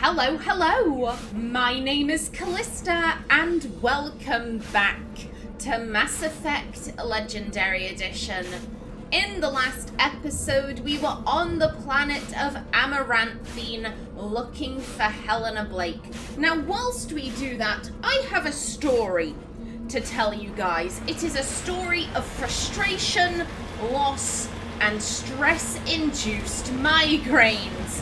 Hello, hello! My name is Kallista, and welcome back to Mass Effect Legendary Edition. In the last episode, we were on the planet of Amaranthine looking for Helena Blake. Now, whilst we do that, I have a story to tell you guys. It is a story of frustration, loss, and stress-induced migraines.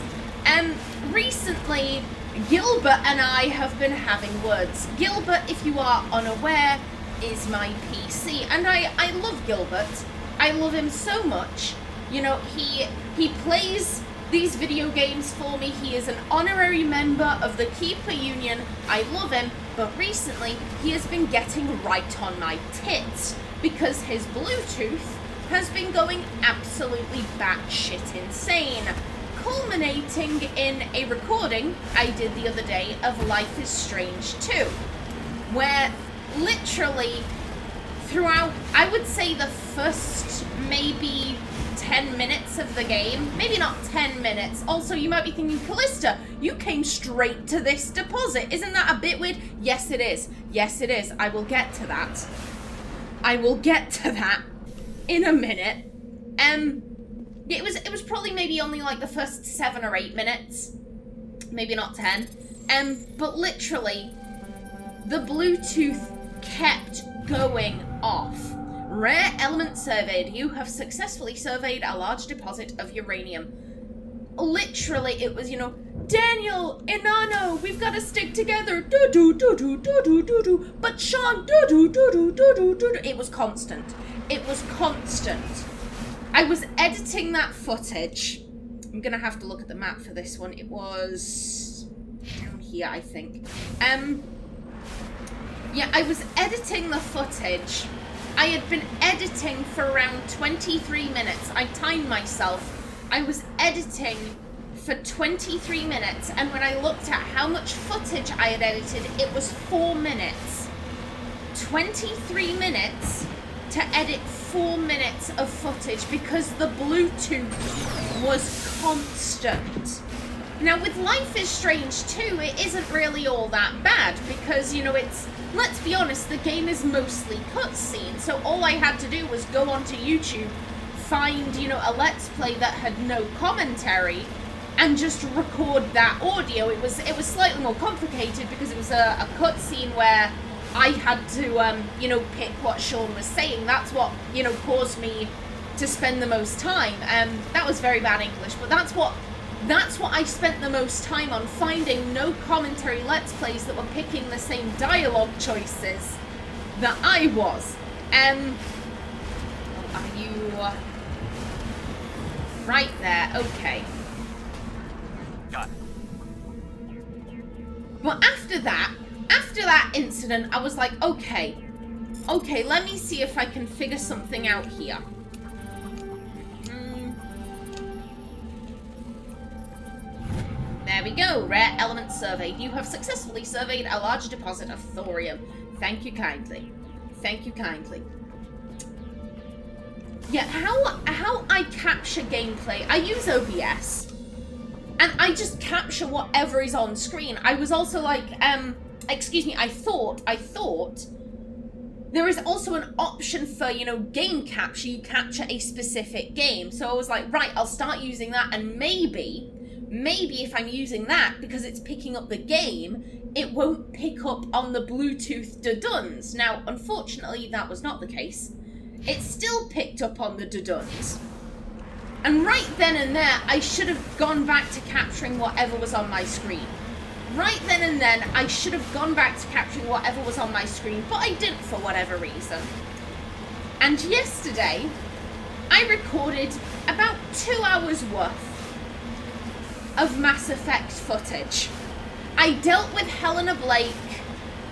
Recently, Gilbert and I have been having words. Gilbert, if you are unaware, is my PC, and I love Gilbert. I love him so much. You know, he plays these video games for me. He is an honorary member of the Keeper Union. I love him, but recently he has been getting right on my tits because his Bluetooth has been going absolutely batshit insane, culminating in a recording I did the other day of Life is Strange 2, where literally throughout, I would say the first maybe 10 minutes of the game, maybe not 10 minutes. Also, you might be thinking, Kallista, you came straight to this deposit. Isn't that a bit weird? Yes, it is. Yes, it is. I will get to that. I will get to that in a minute. It was probably maybe only like the first 7 or 8 minutes. Maybe not 10. But literally, the Bluetooth kept going off. Rare element surveyed. You have successfully surveyed a large deposit of uranium. Literally, it was, you know, Daniel, Inanno, we've got to stick together. Do-do-do-do-do-do-do-do. But Sean, do-do-do-do-do-do-do-do. It was constant. It was constant. I was editing that footage. I'm gonna have to look at the map for this one. It was down here, I think. Yeah, I was editing the footage. I had been editing for around 23 minutes. I timed myself. I was editing for 23 minutes, and when I looked at how much footage I had edited, it was 4 minutes. 23 minutes to edit 4 minutes of footage because the Bluetooth was constant. Now, with Life is Strange 2, it isn't really all that bad because, you know, it's, let's be honest, the game is mostly cutscene, so all I had to do was go onto YouTube, find, you know, a Let's Play that had no commentary, and just record that audio. It was slightly more complicated because it was a cutscene where I had to, you know, pick what Sean was saying. That's what, you know, caused me to spend the most time. That was very bad English, but that's what I spent the most time on, finding no commentary Let's Plays that were picking the same dialogue choices that I was. Are you right there? Okay. Got it. But after that incident, I was like, okay, let me see if I can figure something out here. There we go. Rare element surveyed. You have successfully surveyed a large deposit of thorium. Thank you kindly. Thank you kindly. Yeah, how I capture gameplay, I use OBS. And I just capture whatever is on screen. I was also like, excuse me, I thought there is also an option for, you know, game capture. You capture a specific game. So I was like, right, I'll start using that, and maybe if I'm using that, because it's picking up the game, it won't pick up on the Bluetooth duduns. Now, unfortunately, that was not the case. It still picked up on the duduns. And right then and there, I should have gone back to capturing whatever was on my screen. Right then and then, I should have gone back to capturing whatever was on my screen, but I didn't for whatever reason. And yesterday, I recorded about 2 hours worth of Mass Effect footage. I dealt with Helena Blake.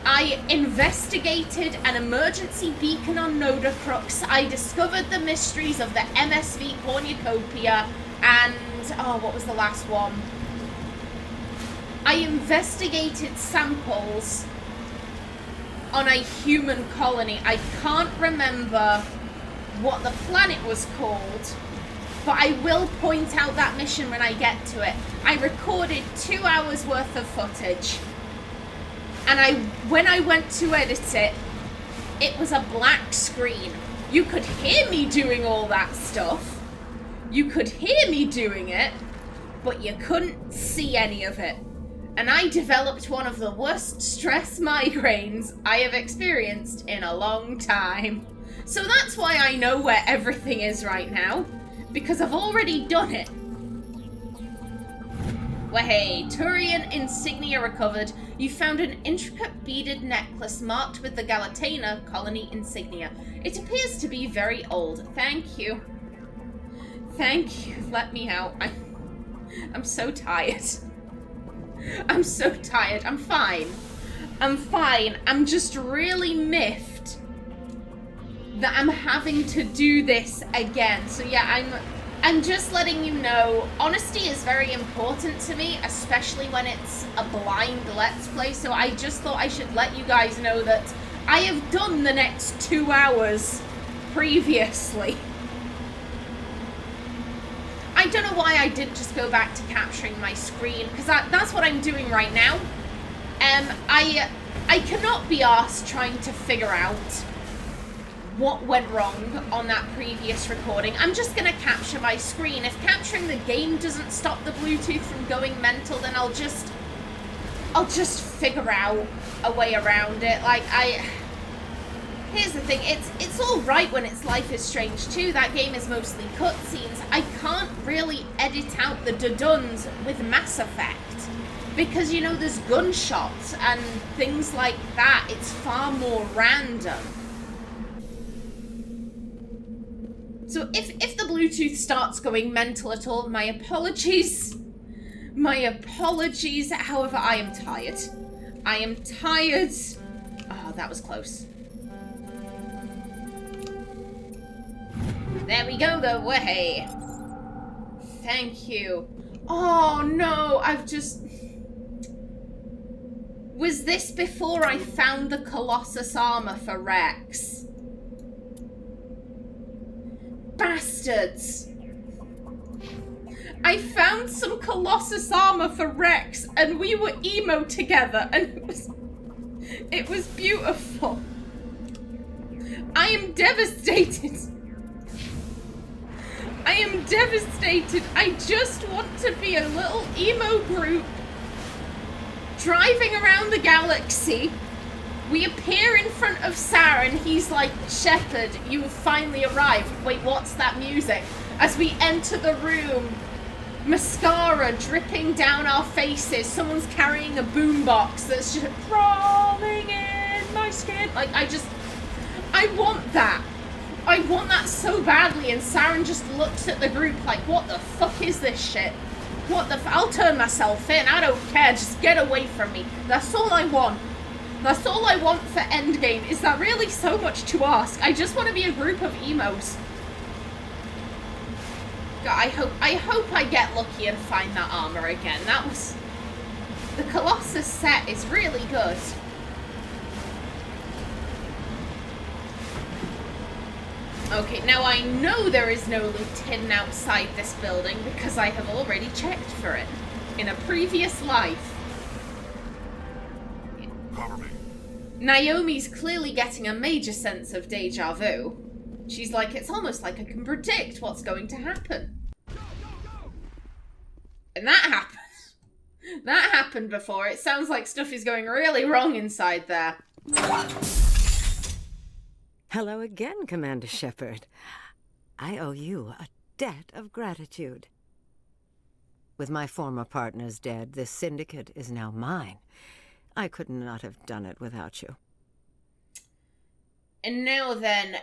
I investigated an emergency beacon on Nodacrux. I discovered the mysteries of the MSV cornucopia, and oh, what was the last one? I investigated samples on a human colony. I can't remember what the planet was called, but I will point out that mission when I get to it. I recorded 2 hours worth of footage, and when I went to edit it, it was a black screen. You could hear me doing all that stuff. You could hear me doing it, but you couldn't see any of it. And I developed one of the worst stress migraines I have experienced in a long time. So that's why I know where everything is right now, because I've already done it. Well, hey, Thorian insignia recovered. You found an intricate beaded necklace marked with the Galatena colony insignia. It appears to be very old. Thank you. Thank you. Let me out. I'm so tired. I'm so tired. I'm fine. I'm fine. I'm just really miffed that I'm having to do this again. So yeah, I'm just letting you know, honesty is very important to me, especially when it's a blind Let's Play. So I just thought I should let you guys know that I have done the next 2 hours previously. I don't know why I didn't just go back to capturing my screen, because that's what I'm doing right now. I cannot be arsed trying to figure out what went wrong on that previous recording. I'm just gonna capture my screen. If capturing the game doesn't stop the Bluetooth from going mental, then I'll just figure out a way around it. Like, here's the thing, it's all right when it's Life is Strange 2. That game is mostly cutscenes. I can't really edit out the duduns with Mass Effect because, you know, there's gunshots and things like that. It's far more random. So if the Bluetooth starts going mental at all, my apologies. My apologies. However, I am tired. I am tired. Oh, that was close. There we go, the way. Thank you. Oh, no, I've just... Was this before I found the Colossus armor for Rex? Bastards! I found some Colossus armor for Rex, and we were emo together, and it was beautiful. I am devastated. I am devastated. I just want to be a little emo group driving around the galaxy. We appear in front of Saren. He's like, Shepard, you have finally arrived. Wait, what's that music? As we enter the room, mascara dripping down our faces. Someone's carrying a boombox that's just crawling in my skin. Like, I want that. I want that so badly, and Saren just looks at the group like, what the fuck is this shit? What the I'll turn myself in, I don't care, just get away from me. That's all I want. That's all I want for Endgame. Is that really so much to ask? I just want to be a group of emos. God, I hope I get lucky and find that armor again. That was... The Colossus set is really good. Okay, now I know there is no loot hidden outside this building because I have already checked for it in a previous life. Cover me. Naomi's clearly getting a major sense of deja vu. She's like, it's almost like I can predict what's going to happen. And that happened. That happened before. It sounds like stuff is going really wrong inside there. Hello again, Commander Shepard. I owe you a debt of gratitude. With my former partners dead, this syndicate is now mine. I could not have done it without you. And now then,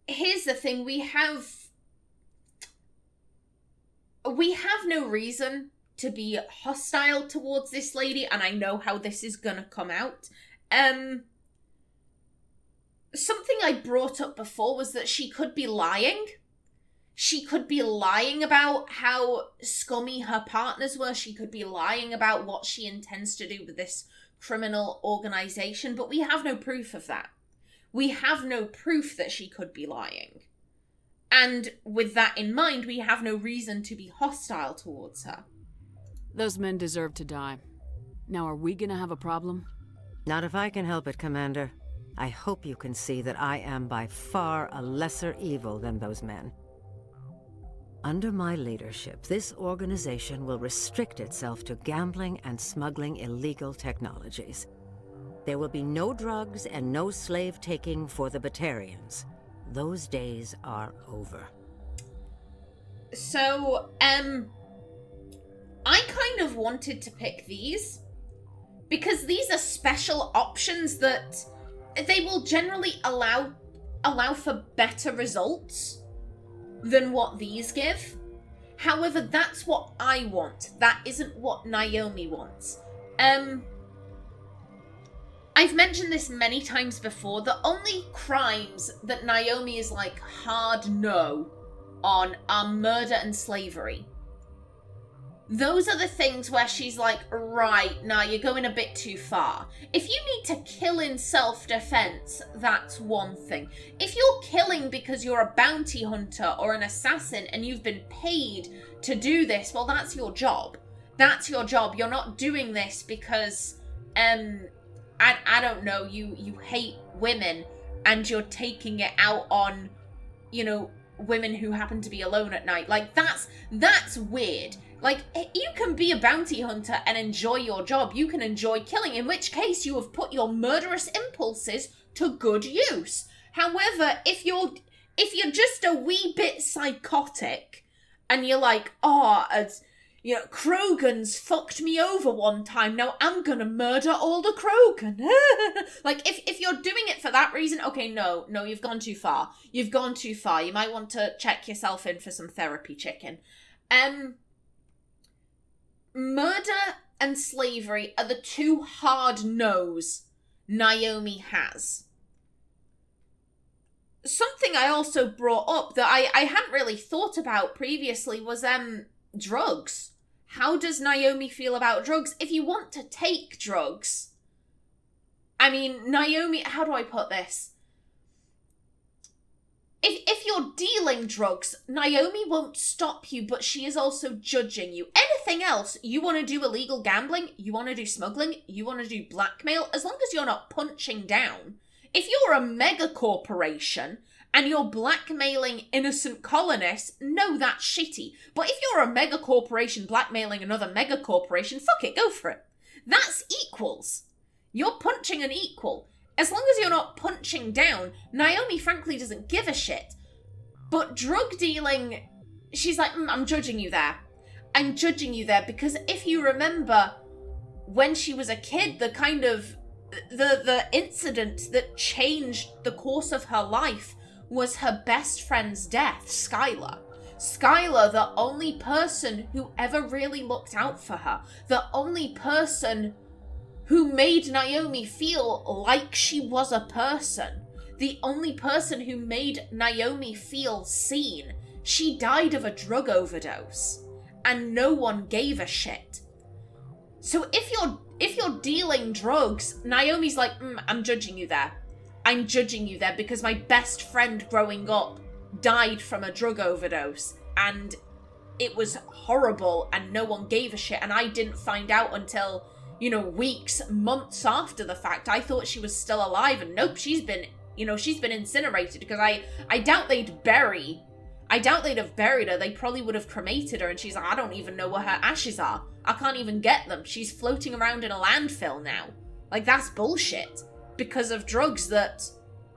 here's the thing, we have no reason to be hostile towards this lady, and I know how this is gonna come out. Something I brought up before was that she could be lying. She could be lying about how scummy her partners were. She could be lying about what she intends to do with this criminal organization, but we have no proof of that. We have no proof that she could be lying. And with that in mind, we have no reason to be hostile towards her. Those men deserve to die. Now, are we gonna have a problem? Not if I can help it, Commander. I hope you can see that I am by far a lesser evil than those men. Under my leadership, this organization will restrict itself to gambling and smuggling illegal technologies. There will be no drugs and no slave-taking for the Batarians. Those days are over. So, I kind of wanted to pick these, because these are special options that they will generally allow for better results than what these give. However, that's what I want. That isn't what Naomi wants. I've mentioned this many times before. The only crimes that Naomi is like hard no on are murder and slavery. Those are the things where she's like, right, nah, you're going a bit too far. If you need to kill in self-defense, that's one thing. If you're killing because you're a bounty hunter or an assassin and you've been paid to do this, well, that's your job. That's your job. You're not doing this because, I don't know, you hate women and you're taking it out on, you know, women who happen to be alone at night. Like, that's weird. Like, you can be a bounty hunter and enjoy your job. You can enjoy killing, in which case you have put your murderous impulses to good use. However, if you're just a wee bit psychotic and you're like, you know, Krogans fucked me over one time, now I'm gonna murder all the Krogan. Like, if you're doing it for that reason, okay, no, you've gone too far. You've gone too far. You might want to check yourself in for some therapy, chicken. Murder and slavery are the two hard no's Naomi has. Something I also brought up that I hadn't really thought about previously was drugs. How does Naomi feel about drugs? If you want to take drugs, I mean, Naomi, how do I put this? If you're dealing drugs, Naomi won't stop you, but she is also judging you. Anything else, you want to do illegal gambling, you want to do smuggling, you want to do blackmail, as long as you're not punching down. If you're a mega corporation and you're blackmailing innocent colonists, no, that's shitty. But if you're a mega corporation blackmailing another mega corporation, fuck it, go for it. That's equals. You're punching an equal. As long as you're not punching down, Naomi frankly doesn't give a shit. But drug dealing, she's like, I'm judging you there. I'm judging you there because if you remember when she was a kid, the kind of, the incident that changed the course of her life was her best friend's death, Skylar. Skylar, the only person who ever really looked out for her. The only person who made Naomi feel like she was a person. The only person who made Naomi feel seen. She died of a drug overdose, and no one gave a shit. So if you're dealing drugs, Naomi's like, I'm judging you there. I'm judging you there because my best friend growing up died from a drug overdose, and it was horrible, and no one gave a shit, and I didn't find out until, you know, weeks, months after the fact. I thought she was still alive, and nope, she's been incinerated, because I doubt they'd have buried her. They probably would have cremated her, and she's like, I don't even know where her ashes are. I can't even get them. She's floating around in a landfill now. Like, that's bullshit. Because of drugs that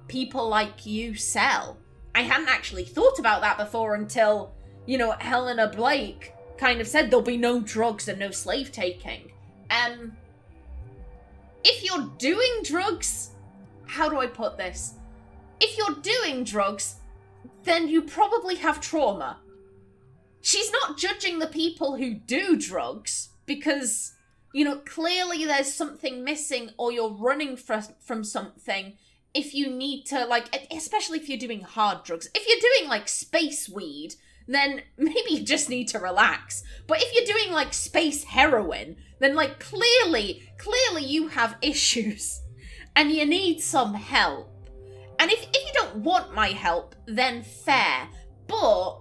people like you sell. I hadn't actually thought about that before until, you know, Helena Blake kind of said there'll be no drugs and no slave taking. If you're doing drugs, how do I put this? If you're doing drugs, then you probably have trauma. She's not judging the people who do drugs because, you know, clearly there's something missing or you're running from something if you need to, like, especially if you're doing hard drugs. If you're doing, like, space weed, then maybe you just need to relax. But if you're doing, like, space heroin, then, like, clearly you have issues and you need some help. And if you don't want my help, then fair. But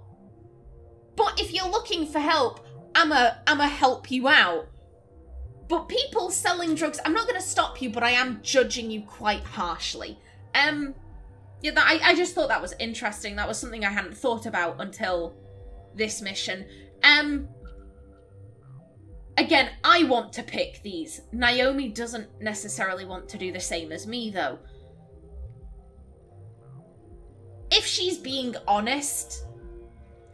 if you're looking for help, I'ma help you out. But people selling drugs, I'm not going to stop you, but I am judging you quite harshly. Yeah, I just thought that was interesting. That was something I hadn't thought about until this mission. Again, I want to pick these. Naomi doesn't necessarily want to do the same as me, though. If she's being honest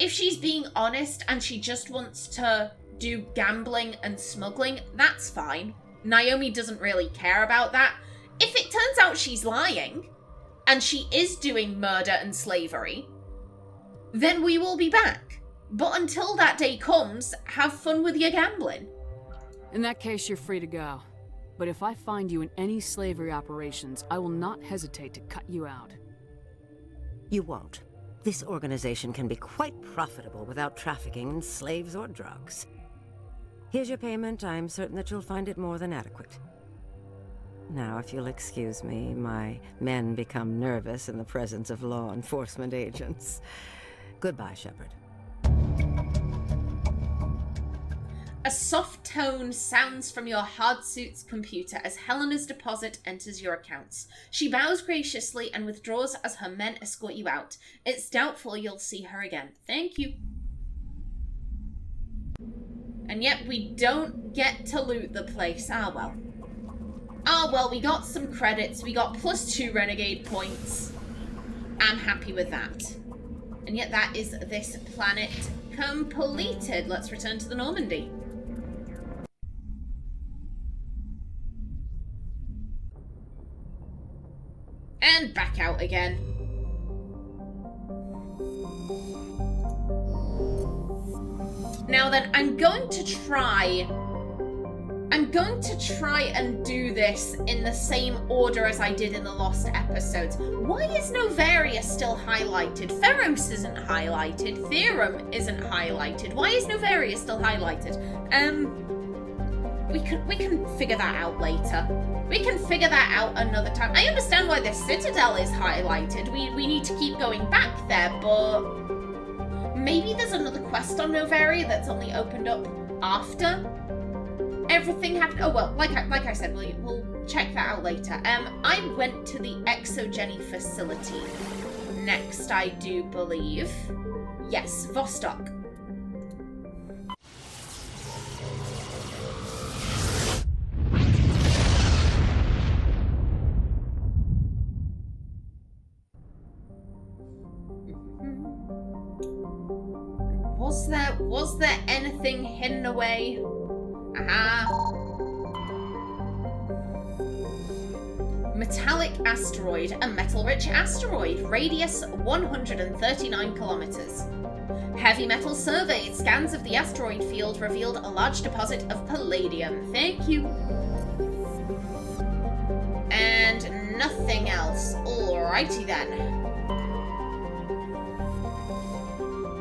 and she just wants to do gambling and smuggling, that's fine. Naomi doesn't really care about that. If it turns out she's lying, and she is doing murder and slavery, then we will be back. But until that day comes, have fun with your gambling. In that case, you're free to go. But if I find you in any slavery operations, I will not hesitate to cut you out. You won't. This organization can be quite profitable without trafficking in slaves or drugs. Here's your payment. I'm certain that you'll find it more than adequate. Now, if you'll excuse me, my men become nervous in the presence of law enforcement agents. Goodbye, Shepard. A soft tone sounds from your hard suit's computer as Helena's deposit enters your accounts. She bows graciously and withdraws as her men escort you out. It's doubtful you'll see her again. Thank you. And yet we don't get to loot the place. Ah, well. Ah, well, we got some credits. We got +2 renegade points. I'm happy with that. And yet that is this planet completed. Let's return to the Normandy. And back out again. Now then, I'm going to try and do this in the same order as I did in the lost episodes. Why is Novaria still highlighted? Feros isn't highlighted. Therum isn't highlighted. Why is Novaria still highlighted? We can figure that out later. We can figure that out another time. I understand why the Citadel is highlighted. We need to keep going back there, but maybe there's another quest on Novaria that's only opened up after everything happened. Oh well, like I said, we'll check that out later. I went to the ExoGeni facility next, I do believe. Yes, Vostok. Was there anything hidden away? Aha. Metallic asteroid, a metal-rich asteroid, radius 139 kilometers. Heavy metal surveyed. Scans of the asteroid field revealed a large deposit of palladium. Thank you. And nothing else. Alrighty then.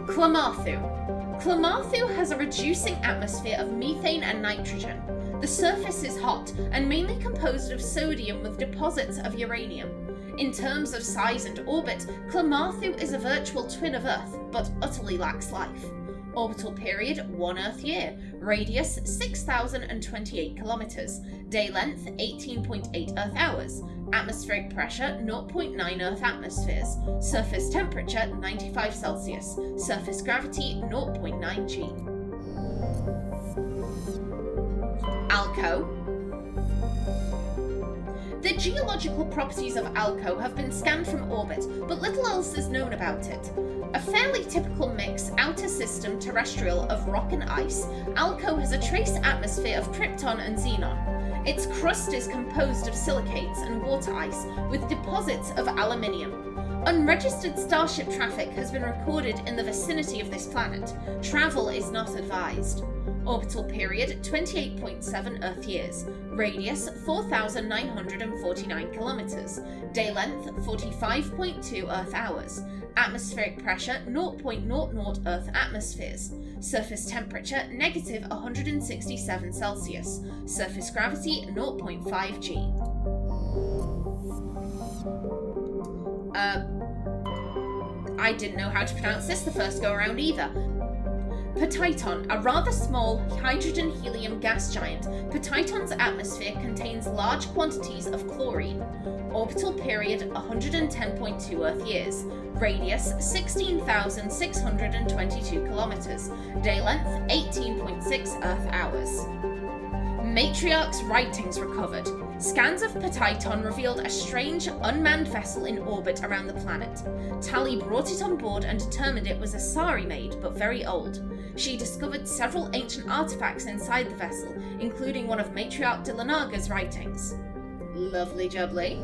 Klamarthu. Klamarthu has a reducing atmosphere of methane and nitrogen. The surface is hot and mainly composed of sodium with deposits of uranium. In terms of size and orbit, Klamarthu is a virtual twin of Earth, but utterly lacks life. Orbital period 1 Earth year. Radius 6,028 kilometers. Day length 18.8 Earth hours. Atmospheric pressure 0.9 Earth atmospheres. Surface temperature 95 Celsius. Surface gravity 0.9 G. Alco. The geological properties of Alco have been scanned from orbit, but little else is known about it. A fairly typical mix, outer system terrestrial of rock and ice, Alco has a trace atmosphere of krypton and xenon. Its crust is composed of silicates and water ice, with deposits of aluminium. Unregistered starship traffic has been recorded in the vicinity of this planet. Travel is not advised. Orbital period 28.7 Earth years. Radius 4,949 kilometers. Day length 45.2 Earth hours. Atmospheric pressure 0.00 Earth atmospheres. Surface temperature negative 167 Celsius. Surface gravity 0.5 G. I didn't know how to pronounce this the first go around either. Petiton, a rather small hydrogen-helium gas giant, Petiton's atmosphere contains large quantities of chlorine. Orbital period 110.2 Earth years. Radius 16,622 kilometers. Day length 18.6 Earth hours. Matriarch's writings recovered. Scans of Petiton revealed a strange, unmanned vessel in orbit around the planet. Tali brought it on board and determined it was Asari-made, but very old. She discovered several ancient artifacts inside the vessel, including one of Matriarch Delanaga's writings. Lovely jubbly.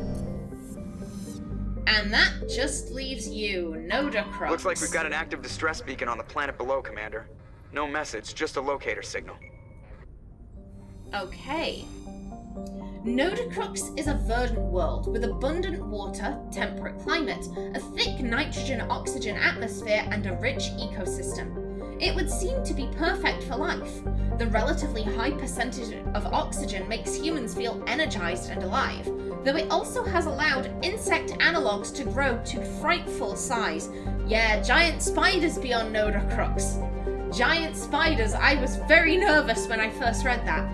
And that just leaves you, Nodacrux. Looks like we've got an active distress beacon on the planet below, Commander. No message, just a locator signal. Okay. Nodacrux is a verdant world with abundant water, temperate climate, a thick nitrogen-oxygen atmosphere, and a rich ecosystem. It would seem to be perfect for life. The relatively high percentage of oxygen makes humans feel energized and alive, though it also has allowed insect analogues to grow to frightful size. Yeah, giant spiders beyond Nodacrux. Giant spiders, I was very nervous when I first read that.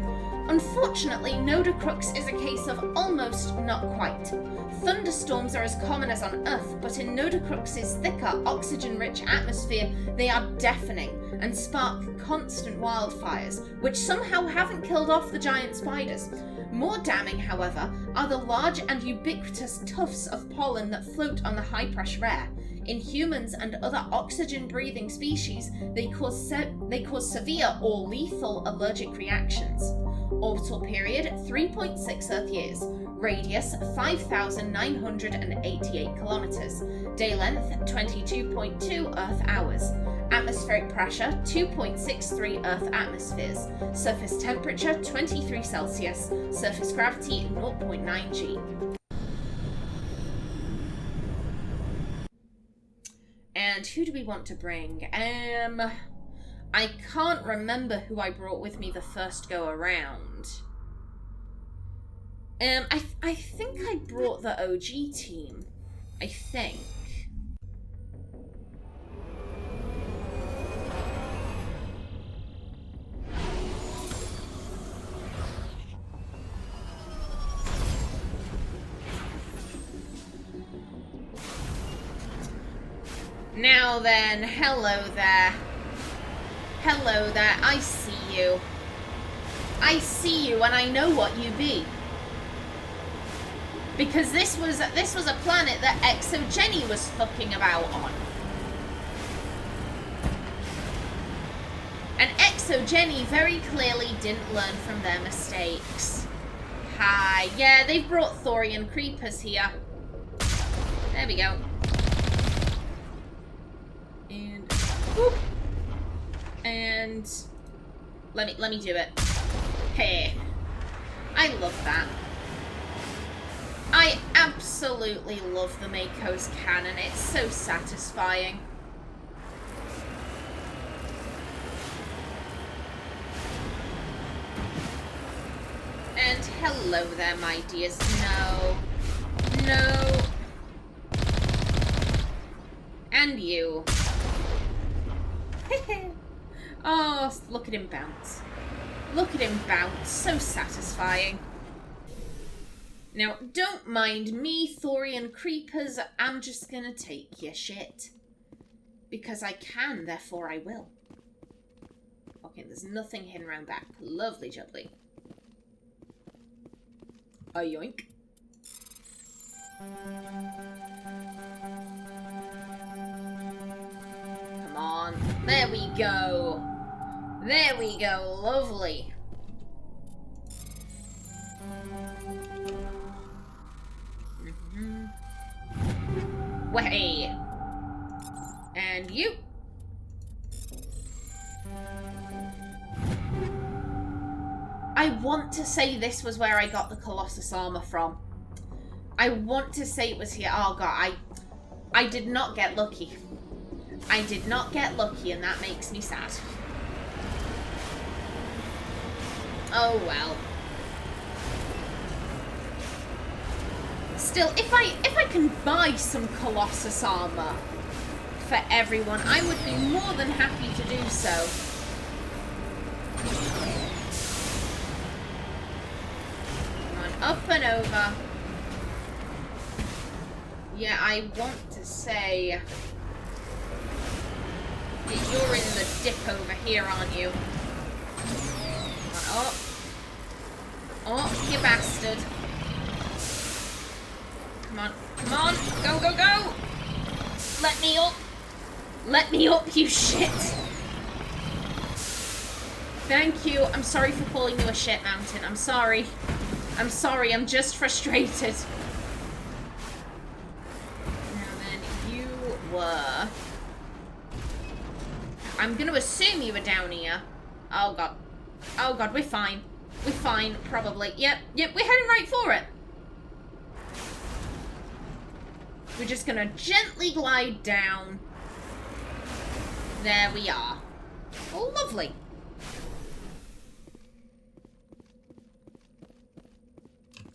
Unfortunately, Nodacrux is a case of almost, not quite. Thunderstorms are as common as on Earth, but in Nodacrux's thicker, oxygen-rich atmosphere, they are deafening and spark constant wildfires, which somehow haven't killed off the giant spiders. More damning, however, are the large and ubiquitous tufts of pollen that float on the high-pressure air. In humans and other oxygen-breathing species, they cause severe or lethal allergic reactions. Orbital period 3.6 Earth years. Radius 5,988 kilometers. Day length 22.2 Earth hours. Atmospheric pressure 2.63 Earth atmospheres. Surface temperature 23 Celsius. Surface gravity 0.9 G. And who do we want to bring? I can't remember who I brought with me the first go around. I think I brought the OG team. I think. Now then, hello there. Hello there, I see you. I see you and I know what you be. Because this was a planet that ExoGeni was fucking about on. And ExoGeni very clearly didn't learn from their mistakes. Hi, yeah, they've brought Thorian Creepers here. There we go. And whoop. And let me do it. Hey, I love that. I absolutely love the Mako's cannon. It's so satisfying. And hello there, my dears. No. No. And you. Oh, look at him bounce. Look at him bounce. So satisfying. Now, don't mind me, Thorian Creepers. I'm just gonna take your shit. Because I can, therefore I will. Okay, there's nothing hidden around back. Lovely jubbly. A yoink. Come on. There we go. There we go. Lovely. Way. And you. I want to say this was where I got the Colossus armor from. I want to say it was here. Oh god, I did not get lucky. I did not get lucky, and that makes me sad. Oh well. Still, if I can buy some Colossus armor, for everyone, I would be more than happy to do so. Come on, up and over. Yeah, I want to say that you're in the dip over here, aren't you? Come on, up. Oh, you bastard. Come on, come on, go, go, go! Let me up! Let me up, you shit! Thank you. I'm sorry for calling you a shit mountain. I'm sorry. I'm sorry, I'm just frustrated. Now then, you were... I'm gonna assume you were down here. Oh god. Oh god, we're fine. We're fine, probably. Yep, we're heading right for it. We're just gonna gently glide down. There we are. Oh, lovely.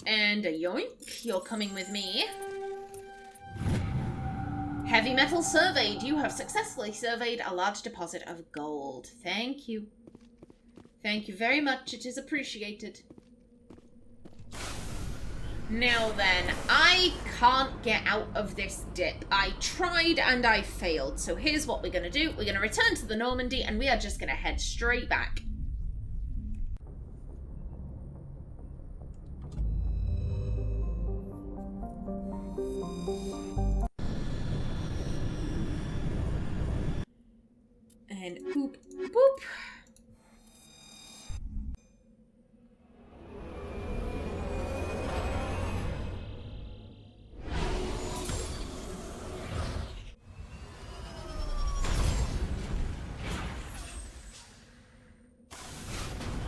And a yoink, you're coming with me. Heavy metal surveyed. You have successfully surveyed a large deposit of gold. Thank you. Thank you very much. It is appreciated. Now then, I can't get out of this dip. I tried and I failed. So here's what we're going to do. We're going to return to the Normandy and we are just going to head straight back. And boop, boop.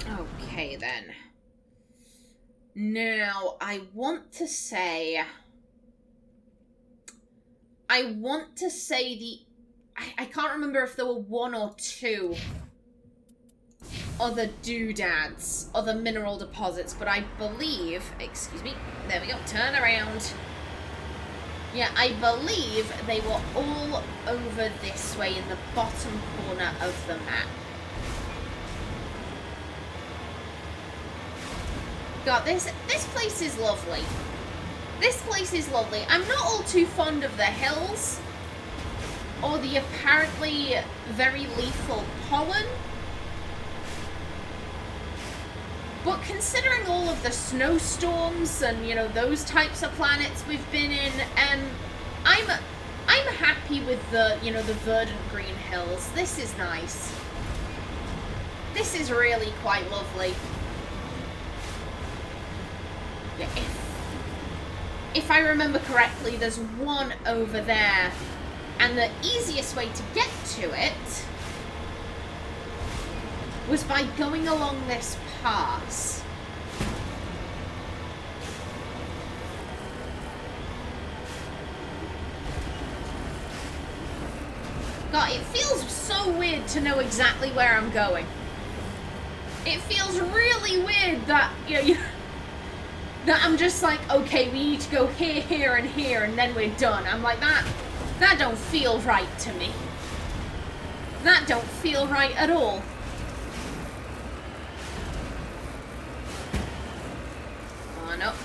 Okay, then. Now, I want to say the... I can't remember if there were one or two other doodads, other mineral deposits, but I believe... Excuse me. There we go. Turn around. Yeah, I believe they were all over this way in the bottom corner of the map. God, this place is lovely. This place is lovely. I'm not all too fond of the hills or the apparently very lethal pollen. But considering all of the snowstorms and, you know, those types of planets we've been in, I'm happy with the, you know, the verdant green hills. This is nice. This is really quite lovely. Yeah, if I remember correctly, there's one over there, and the easiest way to get to it was by going along this pass. God, it feels so weird to know exactly where I'm going. It feels really weird that, you know, that I'm just like, okay, we need to go here, here, and here, and then we're done. I'm like, that don't feel right to me. That don't feel right at all. On up,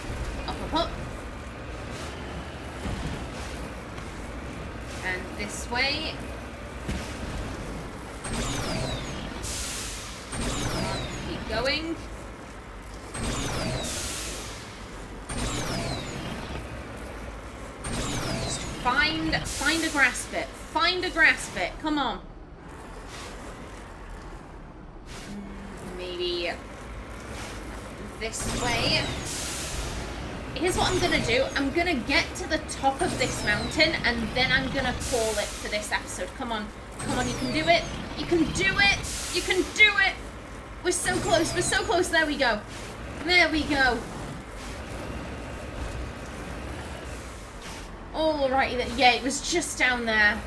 up, up. And this way. Keep going. Find a grass bit. Find a grass bit. Come on. Maybe this way. Here's what I'm gonna do. I'm gonna get to the top of this mountain and then I'm gonna call it for this episode. Come on. Come on, you can do it. You can do it. You can do it. We're so close. We're so close. There we go. There we go. Alrighty then. Yeah, it was just down there.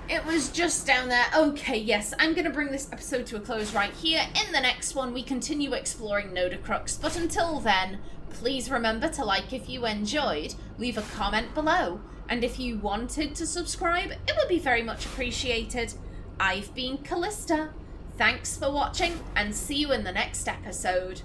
It was just down there. Okay, yes. I'm going to bring this episode to a close right here. In the next one, we continue exploring Nodacrux. But until then, please remember to like if you enjoyed, leave a comment below, And if you wanted to subscribe, it would be very much appreciated. I've been Callista. Thanks for watching, and see you in the next episode.